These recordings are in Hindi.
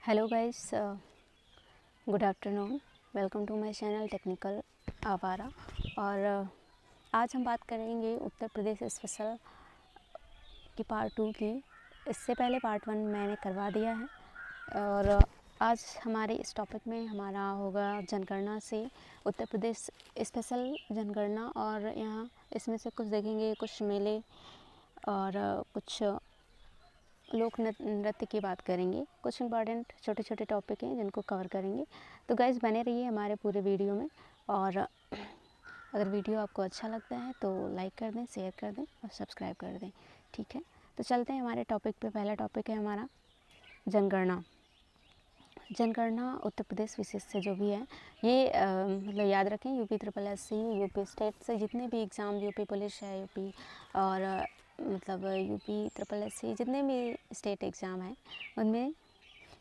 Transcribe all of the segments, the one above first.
Hello guys, good afternoon. Welcome to my channel Technical Awara. और आज हम बात करेंगे उत्तर प्रदेश स्पेशल की पार्ट 2 की। इससे पहले पार्ट 1 मैंने करवा दिया है और आज हमारे इस टॉपिक में हमारा होगा जनगणना से उत्तर प्रदेश स्पेशल जनगणना। और यहाँ इसमें से कुछ देखेंगे, कुछ मेले और कुछ लोक नृत्य की बात करेंगे। कुछ इंपॉर्टेंट छोटे छोटे टॉपिक हैं जिनको कवर करेंगे। तो गाइस बने रहिए हमारे पूरे वीडियो में। और अगर वीडियो आपको अच्छा लगता है तो लाइक कर दें, शेयर कर दें और सब्सक्राइब कर दें। ठीक है, तो चलते हैं हमारे टॉपिक पे। पहला टॉपिक है हमारा जनगणना। जनगणना उत्तर प्रदेश विशेष से जो भी है ये मतलब याद रखें, यूपी SSS, यूपी स्टेट से जितने भी एग्ज़ाम, यूपी पुलिस है, यूपी और मतलब यूपी SSS जितने भी स्टेट एग्ज़ाम हैं उनमें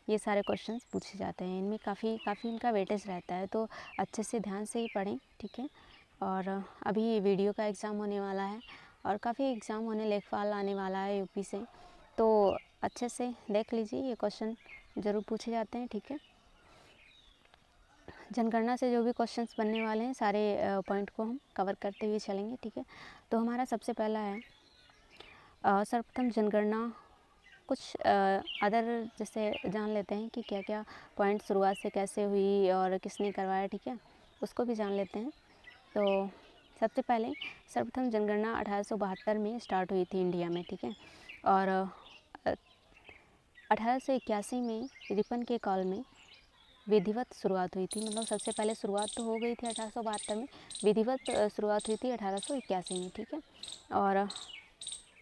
ये सारे क्वेश्चंस पूछे जाते हैं। इनमें काफ़ी इनका वेटेज रहता है, तो अच्छे से ध्यान से ही पढ़ें। ठीक है, और अभी वीडियो का एग्ज़ाम होने वाला है और काफ़ी एग्ज़ाम होने लेखपाल आने वाला है यूपी से, तो अच्छे से देख लीजिए, ये क्वेश्चन ज़रूर पूछे जाते हैं। ठीक है, जनगणना से जो भी क्वेश्चंस बनने वाले हैं सारे पॉइंट को हम कवर करते हुए चलेंगे। ठीक है, तो हमारा सबसे पहला है सर्वप्रथम जनगणना कुछ अदर जैसे जान लेते हैं कि क्या क्या पॉइंट शुरुआत से कैसे हुई और किसने करवाया। ठीक है, उसको भी जान लेते हैं। तो सबसे पहले सर्वप्रथम जनगणना 1872 में स्टार्ट हुई थी इंडिया में। ठीक है, और 1881 में रिपन के काल में विधिवत शुरुआत हुई थी। मतलब सबसे पहले शुरुआत तो हो गई थी 1872 में, विधिवत शुरुआत हुई थी 1881 में। ठीक है, और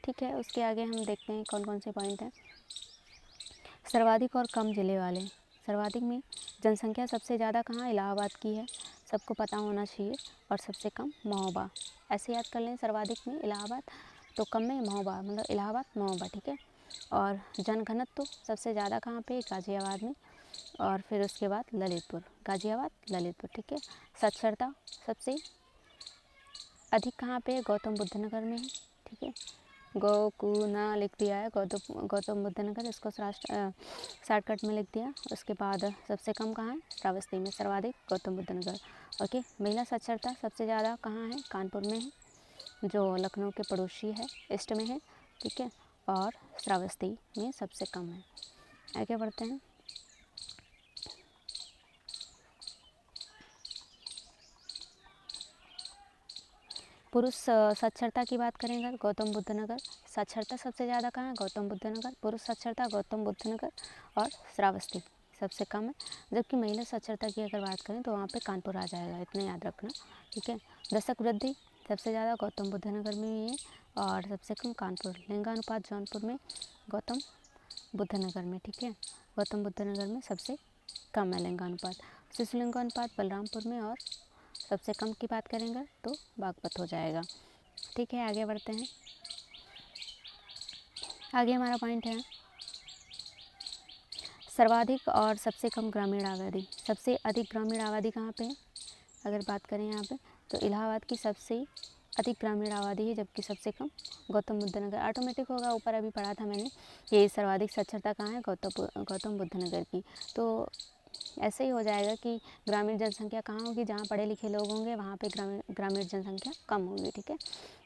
ठीक है, उसके आगे हम देखते हैं कौन कौन से पॉइंट हैं। सर्वाधिक और कम ज़िले वाले। सर्वाधिक में जनसंख्या सबसे ज़्यादा कहाँ, इलाहाबाद की है, सबको पता होना चाहिए। और सबसे कम महोबा, ऐसे याद कर लें, सर्वाधिक में इलाहाबाद तो कम में महोबा, मतलब इलाहाबाद महोबा। ठीक है, और जनघनत्व तो सबसे ज़्यादा कहाँ पे, गाज़ियाबाद में, और फिर उसके बाद ललितपुर, गाज़ियाबाद ललितपुर। ठीक है, साक्षरता सबसे अधिक कहाँ पे, गौतम बुद्ध नगर में है। ठीक है, गोकुना लिख दिया है, गौतम बुद्ध नगर, इसको शॉर्टकट में लिख दिया। उसके बाद सबसे कम कहाँ है, श्रावस्ती में, सर्वाधिक गौतम बुद्ध नगर। ओके, महिला साक्षरता सबसे ज़्यादा कहाँ है, कानपुर में है, जो लखनऊ के पड़ोसी है, ईस्ट में है। ठीक है, और श्रावस्ती में सबसे कम है। आगे बढ़ते हैं। पुरुष साक्षरता की बात करेंगे, गौतम बुद्ध नगर, साक्षरता सबसे ज़्यादा कहाँ है, गौतम बुद्ध नगर। पुरुष साक्षरता गौतम बुद्ध नगर और श्रावस्ती सबसे कम है। जबकि महिला साक्षरता की अगर बात करें तो वहाँ पे कानपुर आ जाएगा, इतना याद रखना। ठीक है, दशक वृद्धि सबसे ज़्यादा गौतम बुद्ध नगर में ही है और सबसे कम कानपुर। लिंगानुपात जौनपुर में, गौतम बुद्ध नगर में। ठीक है, गौतम बुद्ध नगर में सबसे कम है लिंगानुपात। शिशु लिंगानुपात बलरामपुर में, और सबसे कम की बात करेंगे तो बागपत हो जाएगा। ठीक है, आगे बढ़ते हैं। आगे हमारा पॉइंट है सर्वाधिक और सबसे कम ग्रामीण आबादी। सबसे अधिक ग्रामीण आबादी कहाँ पे है, अगर बात करें यहाँ पे तो इलाहाबाद की सबसे अधिक ग्रामीण आबादी है, जबकि सबसे कम गौतम बुद्ध नगर। ऑटोमेटिक होगा, ऊपर अभी पढ़ा था मैंने कि सर्वाधिक साक्षरता कहाँ है, गौतम बुद्ध नगर की। तो ऐसे ही हो जाएगा कि ग्रामीण जनसंख्या कहाँ होगी, जहाँ पढ़े लिखे लोग होंगे वहाँ पे ग्रामीण जनसंख्या कम होगी। ठीक है,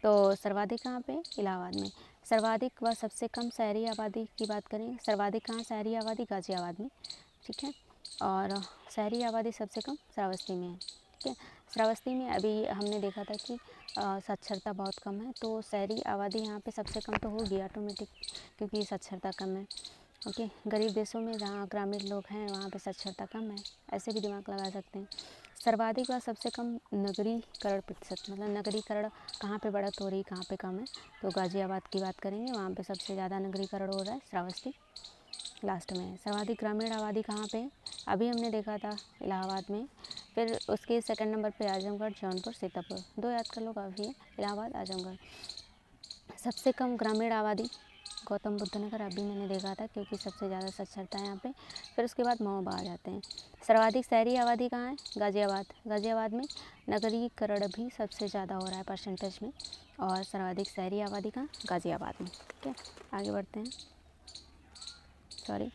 तो सर्वाधिक कहाँ पे, इलाहाबाद में। सर्वाधिक व सबसे कम शहरी आबादी की बात करें, सर्वाधिक कहाँ शहरी आबादी, गाज़ियाबाद में। ठीक है, और शहरी आबादी सबसे कम श्रावस्ती में है। ठीक है, श्रावस्ती में अभी हमने देखा था कि साक्षरता बहुत कम है, तो शहरी आबादी यहाँ पे सबसे कम तो होगी ऑटोमेटिक, क्योंकि साक्षरता कम है। ओके, गरीब देशों में जहाँ ग्रामीण लोग हैं वहाँ पे साक्षरता कम है, ऐसे भी दिमाग लगा सकते हैं। सर्वाधिक व सबसे कम नगरीकरण प्रतिशत, मतलब नगरीकरण कहाँ पे बढ़त हो रही, कहाँ पे कम है, तो गाज़ियाबाद की बात करेंगे, वहाँ पे सबसे ज़्यादा नगरीकरण हो रहा है, श्रावस्ती लास्ट में है। सर्वाधिक ग्रामीण आबादी कहाँ पे है, अभी हमने देखा था इलाहाबाद में। फिर उसके सेकंड नंबर पे आजमगढ़, जौनपुर, सीतापुर, दो याद कर लो, काफ़ी है, इलाहाबाद, आजमगढ़। सबसे कम ग्रामीण आबादी गौतम बुद्ध नगर, अभी मैंने देखा था, क्योंकि सबसे ज़्यादा साक्षरता है यहाँ पे। फिर उसके बाद महोबा आ जाते हैं। सर्वाधिक शहरी आबादी कहाँ है, गाज़ियाबाद। गाज़ियाबाद में नगरीकरण भी सबसे ज़्यादा हो रहा है परसेंटेज में, और सर्वाधिक शहरी आबादी कहाँ, गाज़ियाबाद में। ठीक है, आगे बढ़ते हैं। सॉरी,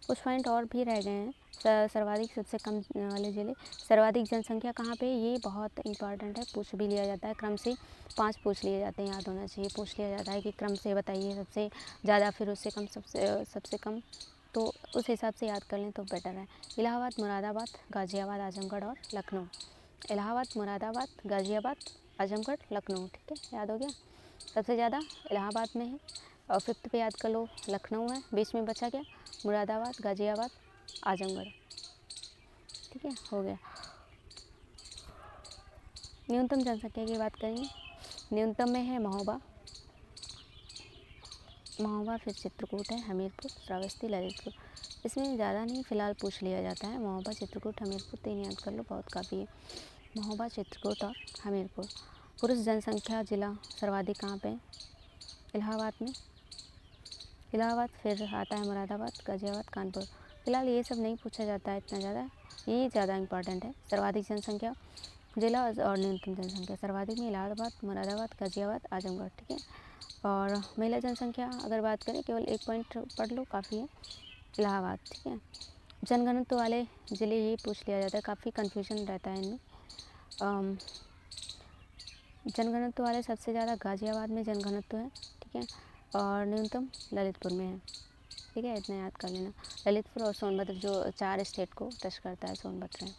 कुछ पॉइंट और भी रह गए हैं। सर्वाधिक सबसे कम वाले ज़िले, सर्वाधिक जनसंख्या कहाँ पे, ये बहुत इंपॉर्टेंट है, पूछ भी लिया जाता है। क्रम से 5 पूछ लिए जाते हैं, याद होना चाहिए। पूछ लिया जाता है कि क्रम से बताइए सबसे ज़्यादा, फिर उससे कम, सबसे कम, तो उस हिसाब से याद कर लें तो बेटर है। इलाहाबाद, मुरादाबाद, गाज़ियाबाद, आजमगढ़ और लखनऊ। इलाहाबाद, मुरादाबाद, गाज़ियाबाद, आजमगढ़, लखनऊ, ठीक है, याद हो गया। सबसे ज़्यादा इलाहाबाद में है, और 5th पे याद कर लो लखनऊ है, बीच में बचा क्या, मुरादाबाद, गाज़ियाबाद, आजमगढ़, ठीक है, हो गया। न्यूनतम जनसंख्या की बात करेंगे, न्यूनतम में है महोबा, फिर चित्रकूट है, हमीरपुर, श्रावस्ती, ललितपुर। इसमें ज़्यादा नहीं, फ़िलहाल पूछ लिया जाता है। महोबा, चित्रकूट, हमीरपुर, 3 याद कर लो, बहुत काफ़ी है। महोबा, चित्रकूट और हमीरपुर। पुरुष जनसंख्या जिला सर्वाधिक कहाँ पे, इलाहाबाद में, इलाहाबाद, फिर आता है मुरादाबाद, गाज़ियाबाद, कानपुर। फिलहाल ये सब नहीं पूछा जाता है इतना ज़्यादा, ये ज़्यादा इंपॉर्टेंट है। सर्वाधिक जनसंख्या जिला और न्यूनतम जनसंख्या, सर्वाधिक में इलाहाबाद, मुरादाबाद, गाज़ियाबाद, आजमगढ़, ठीक है। और महिला जनसंख्या अगर बात करें, केवल 1 पॉइंट पढ़ लो, काफ़ी है, इलाहाबाद, ठीक है। जनघनत्व वाले ज़िले ये पूछ लिया जाता है, काफ़ी कन्फ्यूजन रहता है इनमें। जनघनत्व वाले सबसे ज़्यादा गाज़ियाबाद में जनघनत्व है, ठीक है, और न्यूनतम ललितपुर में है, ठीक है, इतना याद कर लेना। ललितपुर और सोनभद्र जो 4 स्टेट को टच करता है, सोनभद्र है।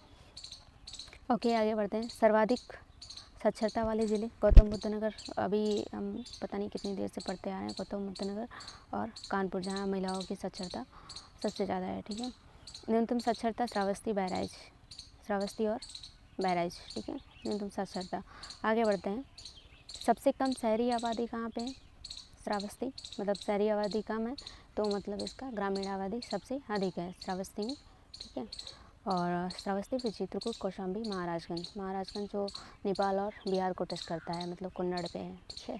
ओके, आगे बढ़ते हैं। सर्वाधिक साक्षरता वाले ज़िले, गौतम बुद्ध नगर, अभी हम पता नहीं कितनी देर से पढ़ते आ रहे हैं, गौतम बुद्ध नगर और कानपुर, जहाँ महिलाओं की साक्षरता सबसे ज़्यादा है, ठीक है। न्यूनतम साक्षरता श्रावस्ती, बहराइच, श्रावस्ती और बहराइच, ठीक है, न्यूनतम साक्षरता। आगे बढ़ते हैं। सबसे कम शहरी आबादी कहाँ पे है, श्रावस्ती, मतलब शहरी आबादी कम है तो मतलब इसका ग्रामीण आबादी सबसे अधिक है श्रावस्ती में, ठीक है। और श्रावस्ती, फिर चित्रकूट, कौशाम्बी, महाराजगंज जो नेपाल और बिहार को टच करता है, मतलब कुन्नड़ पे है, ठीक है।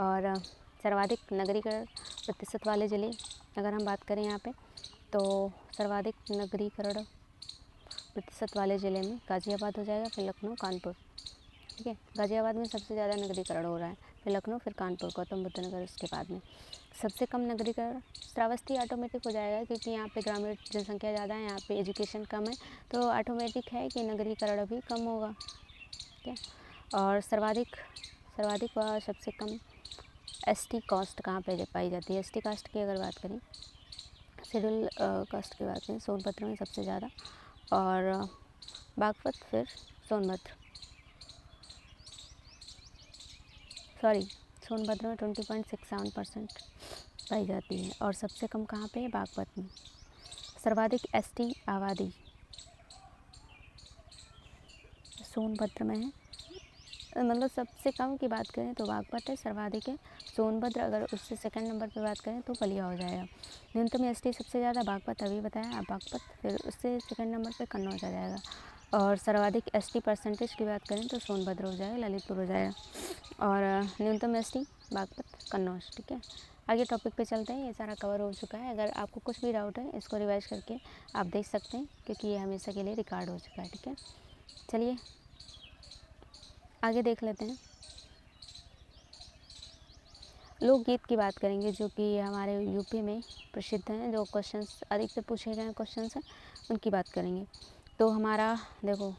और सर्वाधिक नगरीकरण प्रतिशत वाले ज़िले अगर हम बात करें यहाँ पे, तो सर्वाधिक नगरीकरण प्रतिशत वाले ज़िले में गाज़ियाबाद हो जाएगा, फिर लखनऊ, कानपुर, ठीक है। गाज़ियाबाद में सबसे ज़्यादा नगरीकरण हो रहा है, फिर लखनऊ, फिर कानपुर, गौतम बुद्ध नगर उसके बाद में। सबसे कम नगरीकरण श्रावस्ती ऑटोमेटिक हो जाएगा, क्योंकि यहाँ पे ग्रामीण जनसंख्या ज़्यादा है, यहाँ पे एजुकेशन कम है, तो ऑटोमेटिक है कि नगरीकरण भी कम होगा, ठीक है। और सर्वाधिक व सबसे कम एसटी कास्ट कहाँ पे पाई जाती है, एसटी कास्ट की अगर बात करें, शेड्यूल कास्ट की बात करें, सोनभद्र में सबसे ज़्यादा, और बागपत, फिर सोनभद्र, सोनभद्र में 20.67% पाई जाती है, और सबसे कम कहाँ पे है, बागपत में। सर्वाधिक एसटी आबादी सोनभद्र में है, मतलब सबसे कम की बात करें तो बागपत है, सर्वाधिक है सोनभद्र। अगर उससे सेकंड नंबर पे बात करें तो बलिया हो जाएगा। न्यूनतम एसटी सबसे ज़्यादा बागपत, अभी बताया, अब बागपत, फिर उससे सेकंड नंबर पे कन्नौज आ जाएगा। और सर्वाधिक एसटी परसेंटेज की बात करें तो सोनभद्र हो जाएगा, ललितपुर हो जाएगा, और न्यूनतम एसटी बागपत, कन्नौज, ठीक है। आगे टॉपिक पे चलते हैं, ये सारा कवर हो चुका है। अगर आपको कुछ भी डाउट है इसको रिवाइज करके आप देख सकते हैं, क्योंकि ये हमेशा के लिए रिकॉर्ड हो चुका है, ठीक है। चलिए आगे देख लेते हैं। लोकगीत की बात करेंगे, जो कि हमारे यूपी में प्रसिद्ध हैं, जो क्वेश्चंस अधिक से पूछे गए क्वेश्चंस हैं उनकी बात करेंगे। तो हमारा देखो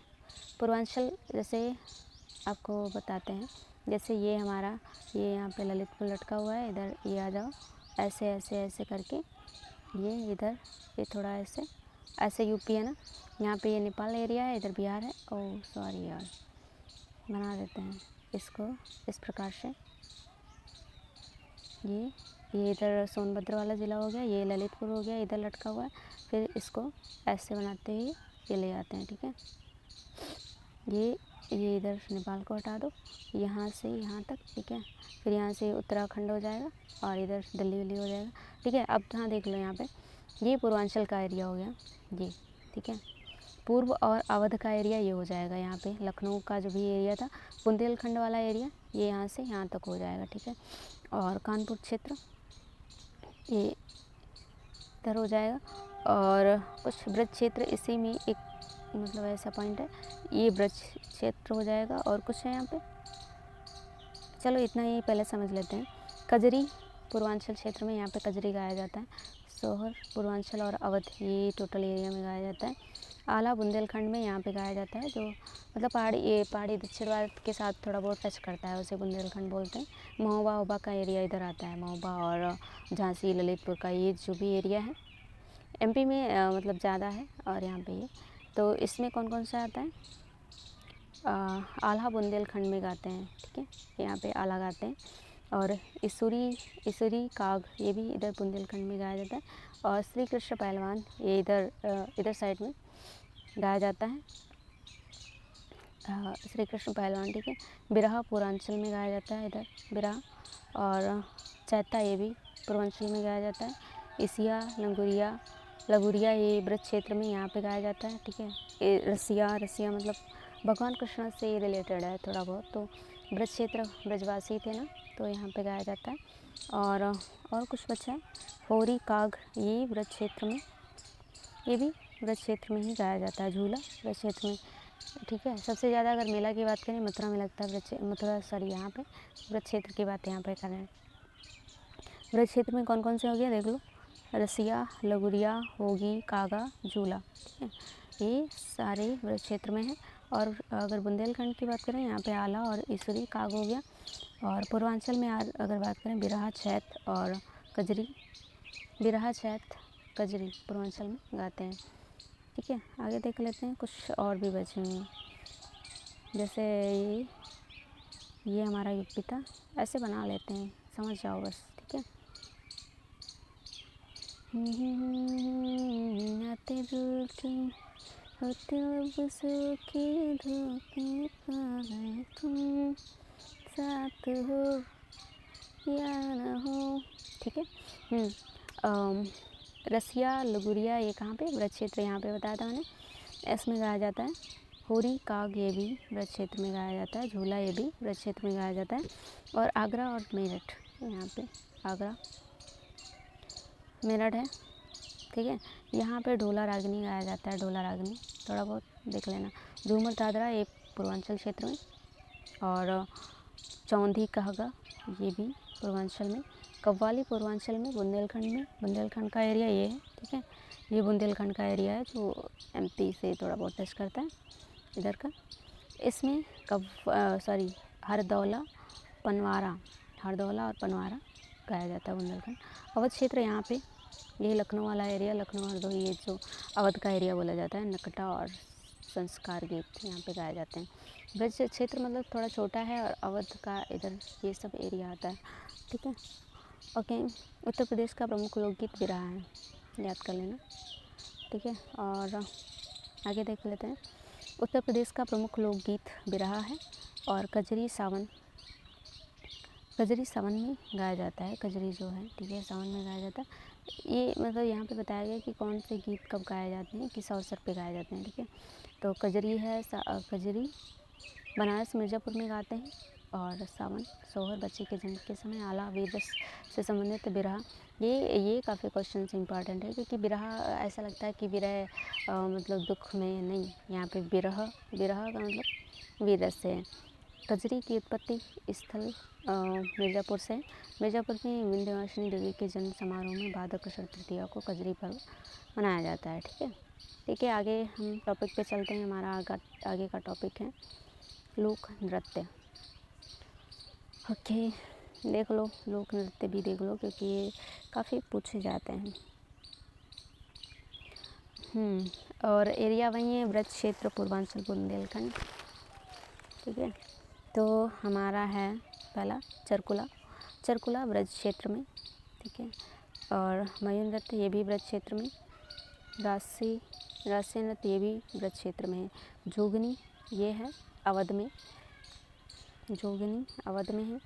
पूर्वांचल, जैसे आपको बताते हैं, जैसे ये हमारा, ये यहाँ पे ललितपुर लटका हुआ है, इधर ये आ जाओ, ऐसे ऐसे ऐसे करके ये इधर, ये थोड़ा ऐसे ऐसे यूपी है ना, यहाँ पे ये नेपाल एरिया है, इधर बिहार है। ओह सॉरी यार, बना देते हैं इसको इस प्रकार से, ये इधर सोनभद्र वाला ज़िला हो गया, ये ललितपुर हो गया, इधर लटका हुआ है, फिर इसको ऐसे बनाते ही ये ले आते हैं, ठीक है। ये इधर नेपाल को हटा दो, यहाँ से यहाँ तक, ठीक है। फिर यहाँ से उत्तराखंड हो जाएगा, और इधर दिल्ली वल्ली हो जाएगा, ठीक है। अब यहाँ देख लो, यहाँ पे ये पूर्वांचल का एरिया हो गया ये, ठीक है। पूर्व और अवध का एरिया ये हो जाएगा, यहाँ पे लखनऊ का जो भी एरिया था, बुंदेलखंड वाला एरिया, ये यहाँ से यहाँ तक हो जाएगा, ठीक है। और कानपुर क्षेत्र ये इधर हो जाएगा, और कुछ ब्रज क्षेत्र इसी में एक, मतलब ऐसा पॉइंट है, ये ब्रज क्षेत्र हो जाएगा, और कुछ है यहाँ पे, चलो इतना ही पहले समझ लेते हैं। कजरी पूर्वांचल क्षेत्र में यहाँ पे कजरी गाया जाता है। सोहर पूर्वांचल और अवध ये टोटल एरिया में गाया जाता है। आला बुंदेलखंड में यहाँ पे गाया जाता है, जो मतलब पहाड़ी दक्षिण भारत के साथ थोड़ा बहुत टच करता है, उसे बुंदेलखंड बोलते हैं। महोबा ओबा का एरिया इधर आता है, महोबा और झांसी ललितपुर का ये जो भी एरिया है एमपी में मतलब ज़्यादा है। और यहाँ पे ये तो इसमें कौन कौन सा आता है, आला बुंदेलखंड में गाते हैं, ठीक है, यहाँ पे आला गाते हैं। और इसूरी काग ये भी इधर बुंदेलखंड में गाया जाता है। और श्री कृष्ण पहलवान ये इधर साइड में गाया जाता है, श्री कृष्ण पहलवान, ठीक है। बिरहा पूर्वांचल में गाया जाता है, इधर बिरहा। और चैता ये भी पूर्वांचल में गाया जाता है। इसिया लगुरिया ये ब्रज क्षेत्र में यहाँ पे गाया जाता है, ठीक है। रसिया मतलब भगवान कृष्ण से रिलेटेड है थोड़ा बहुत, तो ब्रज क्षेत्र ब्रजवासी थे ना, तो यहाँ पे गाया जाता है। और कुछ बचा है, होरी काग ये ब्रज क्षेत्र में, ये भी ब्रज क्षेत्र में ही गाया जाता है। झूला ब्रज क्षेत्र में, ठीक है। सबसे ज़्यादा अगर मेला की बात करें मथुरा में लगता है, यहाँ पे ब्रज क्षेत्र की बात यहाँ पे कर रहे हैं। ब्रज क्षेत्र में कौन कौन से हो गया देख लो, रसिया, लगुरिया, होगी, कागा, झूला, ठीक है, ये सारे ब्रज क्षेत्र में हैं। और अगर बुंदेलखंड की बात करें यहाँ पे आला और इसूरी काग हो गया। और पूर्वांचल में अगर बात करें बिरहा, छैत और कजरी, बिरहा, छैत, कजरी पूर्वांचल में गाते हैं, ठीक है। आगे देख लेते हैं, कुछ और भी बचे हैं, जैसे ये हमारा यूपी था, ऐसे बना लेते हैं, समझ जाओ बस, ठीक है। आते रुके होते अब सूखे धोखे पाए तुम, साथ हो या न हो, ठीक है। रसिया लगुरिया ये कहाँ पे, ब्रज क्षेत्र यहाँ पे बताया था मैंने, इसमें गाया जाता है। होरी काग ये भी ब्रज क्षेत्र में गाया जाता है। झूला ये भी ब्रज क्षेत्र में गाया जाता है। और आगरा और मेरठ, यहाँ पे आगरा मेरठ है, ठीक है, यहाँ पे ढोला रागनी गाया जाता है। ढोला रागनी थोड़ा बहुत देख लेना। झूमर दादरा ये पूर्वांचल क्षेत्र में। और चौंधी कहगा ये भी पूर्वांचल में। कव्वाली पूर्वांचल में, बुंदेलखंड का एरिया ये है, ठीक है। ये बुंदेलखंड का एरिया है जो एमपी से थोड़ा बहुत टच करता है इधर का। इसमें हरदौला और पनवारा गाया जाता है बुंदेलखंड। अवध क्षेत्र यहाँ पे, ये लखनऊ वाला एरिया, लखनऊ हरदोई ये जो अवध का एरिया बोला जाता है। नकटा और संस्कार गीत यहाँ पे गाए जाते हैं। ब्रज क्षेत्र मतलब थोड़ा छोटा है, और अवध का इधर ये सब एरिया आता है, ठीक है, ओके। उत्तर प्रदेश का प्रमुख लोकगीत बिरहा है, याद कर लेना, ठीक है। और आगे देख लेते हैं। उत्तर प्रदेश का प्रमुख लोकगीत बिरहा है। और कजरी सावन में गाया जाता है। कजरी जो है, ठीक है, सावन में गाया जाता है। ये मतलब यहाँ पे बताया गया कि कौन से गीत कब गाए जाते हैं, किस अवसर पे गाए जाते हैं, ठीक है। तो कजरी है, कजरी बनारस मिर्ज़ापुर में गाते हैं। और सावन सोहर बच्चे के जन्म के समय। आला वेद से संबंधित बिरहा, ये काफ़ी क्वेश्चन इंपॉर्टेंट है, क्योंकि बिरहा ऐसा लगता है कि विरह मतलब दुख में नहीं, यहाँ पे बिरह का मतलब वेद से है। कजरी की उत्पत्ति स्थल मिर्ज़ापुर से। मिर्ज़ापुर में विंध्यवासिनी देवी के जन्म समारोह में भाद्रपद तृतीया को कजरी पर्व मनाया जाता है, ठीक है। आगे हम टॉपिक पे चलते हैं। हमारा आगे का टॉपिक है लोक नृत्य, ओके। देख लो, लोक नृत्य भी देख लो, क्योंकि ये काफ़ी पूछे जाते हैं। और एरिया वही है, ब्रज क्षेत्र पूर्वांचल बुंदेलखंड, ठीक है। तो हमारा है पहला चरकुला ब्रज क्षेत्र में, ठीक है। और मयूर नृत्य ये भी ब्रज क्षेत्र में। रास्य नृत्य ये भी ब्रज क्षेत्र में है। जोगनी ये है अवध में, है।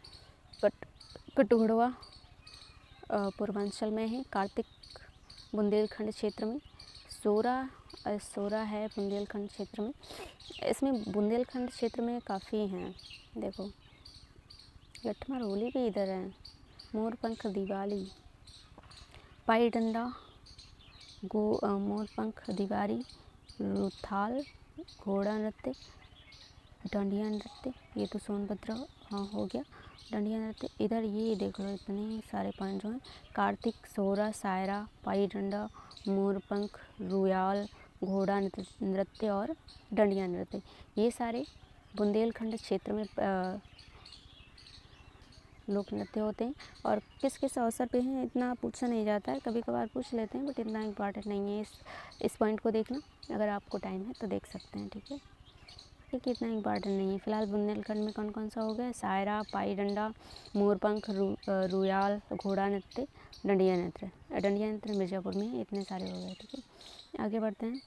कटघोड़वा पूर्वांचल में है। कार्तिक बुंदेलखंड क्षेत्र में। सोरा है बुंदेलखंड क्षेत्र में। इसमें बुंदेलखंड क्षेत्र में काफ़ी हैं, देखो लठमार होली भी इधर है। मोरपंख दिवाली, पाई डंडा, मोरपंख दिवारी, रुथाल, घोड़ा नृत्य, डांडिया नृत्य, ये तो सोनभद्र हो गया। डांडिया नृत्य इधर ये देख लो, इतने सारे पॉइंट जो हैं। कार्तिक, सोहरा, सायरा, पाई डंडा, मोरपंख, रुयाल, घोड़ा नृत्य और डांडिया नृत्य, ये सारे बुंदेलखंड क्षेत्र में लोक नृत्य होते हैं। और किस किस अवसर पे हैं इतना पूछा नहीं जाता है, कभी कभार पूछ लेते हैं, बट इतना इम्पॉर्टेंट नहीं है इस पॉइंट को देखना। अगर आपको टाइम है तो देख सकते हैं, ठीक है। ठीक है, इतना इम्पॉर्टेंट नहीं है। फिलहाल बुंदेलखंड में कौन कौन सा हो गया? सायरा, पाई डंडा, मोरपंख, रुयाल, घोड़ा नृत्य, डांडिया नृत्य। डांडिया नृत्य मिर्ज़ापुर में इतने सारे हो गए, ठीक है। आगे बढ़ते हैं।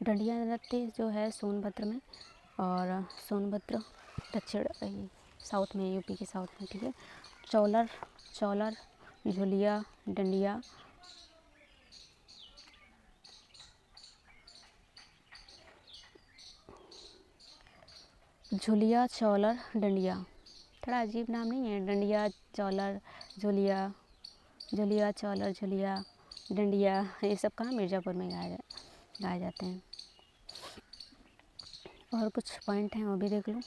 डांडिया नृत्य जो है सोनभद्र में, और सोनभद्र दक्षिण साउथ में, यूपी के साउथ में, ठीक है। चौलर, झुलिया, डंडिया, झुलिया, चौलर, डंडिया, थोड़ा अजीब नाम नहीं है? डंडिया, चौलर, झुलिया, झुलिया, चौलर, झुलिया, डंडिया, ये सब कहाँ? मिर्ज़ापुर में गाए जाते हैं। और कुछ पॉइंट हैं वो भी देख लो।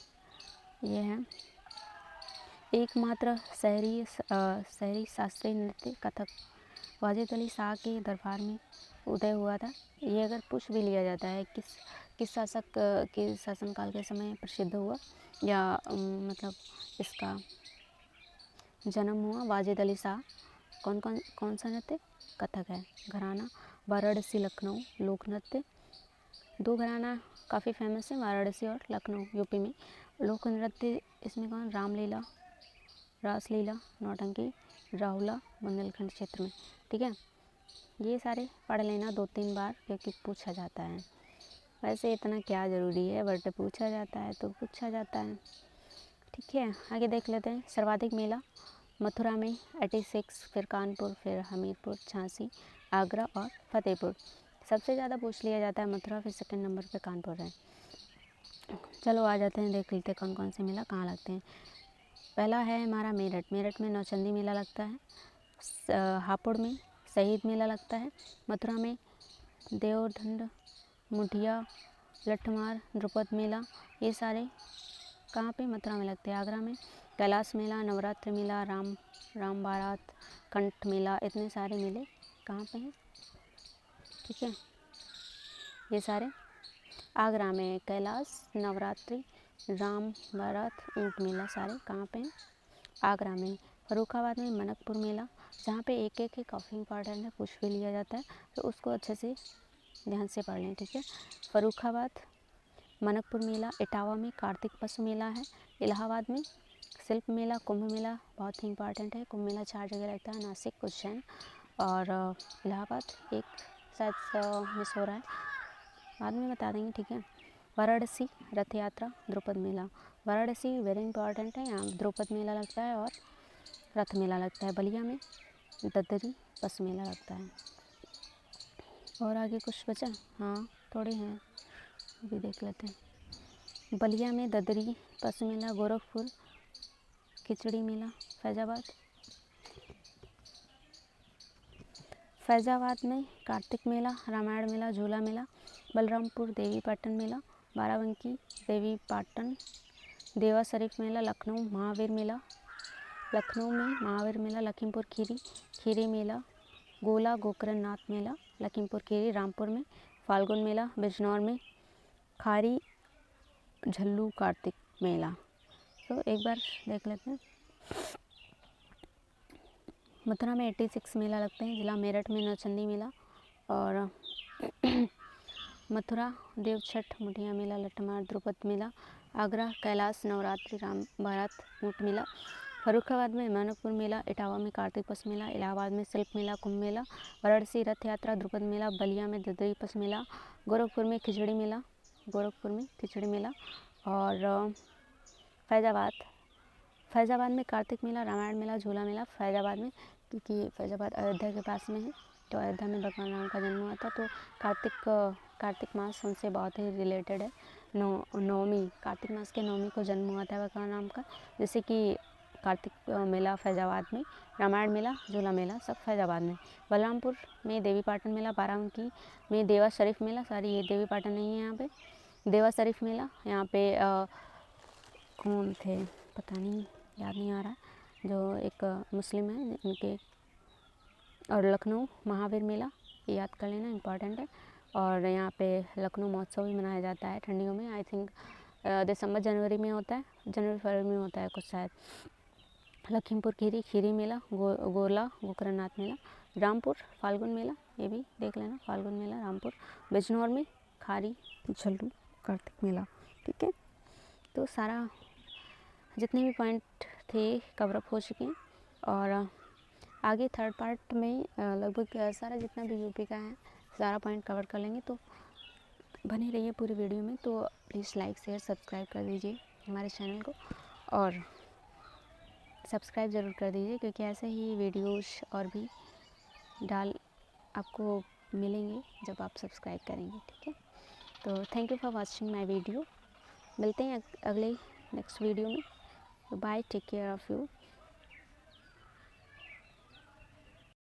ये है एकमात्र शहरी शास्त्रीय नृत्य कथक वाजिद अली शाह के दरबार में उदय हुआ था। ये अगर पूछ भी लिया जाता है किस शासक के शासनकाल के समय प्रसिद्ध हुआ, या मतलब इसका जन्म हुआ, वाजिद अली शाह। कौन सा नृत्य? कथक है। घराना वाराणसी, लखनऊ, लोक नृत्य। 2 घराना काफ़ी फेमस है, वाराणसी और लखनऊ, यूपी में। लोक नृत्य इसमें कौन? रामलीला, रासलीला, नौटंकी, राहुला, बुंदेलखंड क्षेत्र में, ठीक है। ये सारे पढ़ लेना 2-3 बार, क्योंकि पूछा जाता है। वैसे इतना क्या ज़रूरी है, बट पूछा जाता है तो पूछा जाता है, ठीक है। आगे देख लेते हैं। सर्वाधिक मेला मथुरा में 86, फिर कानपुर, फिर हमीरपुर, झांसी, आगरा और फतेहपुर। सबसे ज़्यादा पूछ लिया जाता है मथुरा, फिर सेकंड नंबर पे कानपुर है। चलो आ जाते हैं, देख लेते हैं कौन कौन से मेला कहाँ लगते हैं। पहला है हमारा मेरठ में नौचंदी मेला लगता है। हापुड़ में शहीद मेला लगता है। मथुरा में देवदंड, मुठिया, लठमार, द्रुपद मेला, ये सारे कहाँ पे? मथुरा में लगते हैं। आगरा में कैलाश मेला, नवरात्रि मेला, राम बारात, कंठ मेला, इतने सारे मेले कहाँ पे हैं, ठीक है। ये सारे आगरा में कैलाश, नवरात्रि, राम बारात, ऊंट मेला, सारे कहाँ पे हैं? आगरा में। फर्रुखाबाद में मनकपुर मेला, जहाँ पे एक काफ़ी इंपॉर्टेंट है, पूछ भी लिया जाता है, तो उसको अच्छे से ध्यान से पढ़ लें, ठीक है। फर्रुखाबाद मनकपुर मेला। इटावा में कार्तिक पशु मेला है। इलाहाबाद में शिल्प मेला, कुंभ मेला बहुत ही इंपॉर्टेंट है। कुंभ मेला 4 जगह लगता है, नासिक, उज्जैन और इलाहाबाद। एक शायद मिस हो रहा है, बाद में बता देंगे, ठीक है। वाराणसी रथ यात्रा, द्रुपद मेला। वाराणसी वेरी इंपॉर्टेंट है, यहाँ द्रुपद मेला लगता है और रथ मेला लगता है। बलिया में ददरी पशु मेला लगता है। और आगे कुछ बचा? हाँ थोड़े हैं, अभी देख लेते हैं। बलिया में ददरी पशु मेला। गोरखपुर खिचड़ी मेला। फैज़ाबाद में कार्तिक मेला, रामायण मेला, झूला मेला। बलरामपुर देवी पाटन मेला। बाराबंकी देवी पाटन, देवा शरीफ मेला। लखनऊ महावीर मेला, लखनऊ में महावीर मेला। लखीमपुर खीरी मेला। गोला गोकर्ण नाथ मेला, लखीमपुर खीरी। रामपुर में फाल्गुन मेला। बिजनौर में खारी झल्लू कार्तिक मेला। तो एक बार देख लेते हैं। मथुरा में 86 मेला लगते हैं। जिला मेरठ में नौचंदी मेला और मथुरा देव छठ, मुठिया मेला, लठमार, द्रुपद मेला। आगरा कैलाश, नवरात्रि, राम बारात, ऊंट मेला। फर्रुखाबाद में मनकपुर मेला। इटावा में कार्तिक पशु मेला। इलाहाबाद में शिल्प मेला, कुंभ मेला। वाराणसी रथ यात्रा, द्रुपद मेला। बलिया में ददरी पशु मेला। गोरखपुर में खिचड़ी मेला और फैज़ाबाद में कार्तिक मेला, रामायण मेला, झूला मेला। फैज़ाबाद में, क्योंकि फैज़ाबाद अयोध्या के पास में है, तो अयोध्या में भगवान राम का जन्म हुआ था, तो कार्तिक मास उनसे बहुत ही रिलेटेड है। नवमी, कार्तिक मास के नवमी को जन्म हुआ था भगवान राम का। जैसे कि कार्तिक मेला फैज़ाबाद में, रामायण मेला, झूला मेला सब फैज़ाबाद में। बलरामपुर में देवी पाटन मेला। बाराबंकी में देवा शरीफ मेला, सॉरी ये देवी पाटन नहीं है, यहाँ पे देवा शरीफ मेला। यहाँ पे कौन थे पता नहीं, याद नहीं आ रहा, जो एक मुस्लिम है इनके। और लखनऊ महावीर मेला, ये याद कर लेना, इम्पॉर्टेंट है। और यहाँ पे लखनऊ महोत्सव भी मनाया जाता है ठंडियों में, आई थिंक दिसंबर जनवरी में होता है, जनवरी फरवरी में होता है कुछ शायद। लखीमपुर खीरी, खीरी मेला, गोरला गोकर्णनाथ मेला, रामपुर फाल्गुन मेला, ये भी देख लेना, फाल्गुन मेला रामपुर। बिजनौर में खारी झल्लू कार्तिक मेला। ठीक है, तो सारा जितने भी पॉइंट थे कवर अप हो चुके हैं। और आगे थर्ड पार्ट में लगभग सारा जितना भी यूपी का है सारा पॉइंट कवर कर लेंगे, तो बने रहिए पूरी वीडियो में। तो प्लीज़ लाइक शेयर सब्सक्राइब कर दीजिए हमारे चैनल को, और सब्सक्राइब ज़रूर कर दीजिए, क्योंकि ऐसे ही वीडियोस और भी डाल आपको मिलेंगे जब आप सब्सक्राइब करेंगे। ठीक है, तो thank you for watching my video. मिलते हैं अगले नेक्स्ट वीडियो में। Bye, take care of you.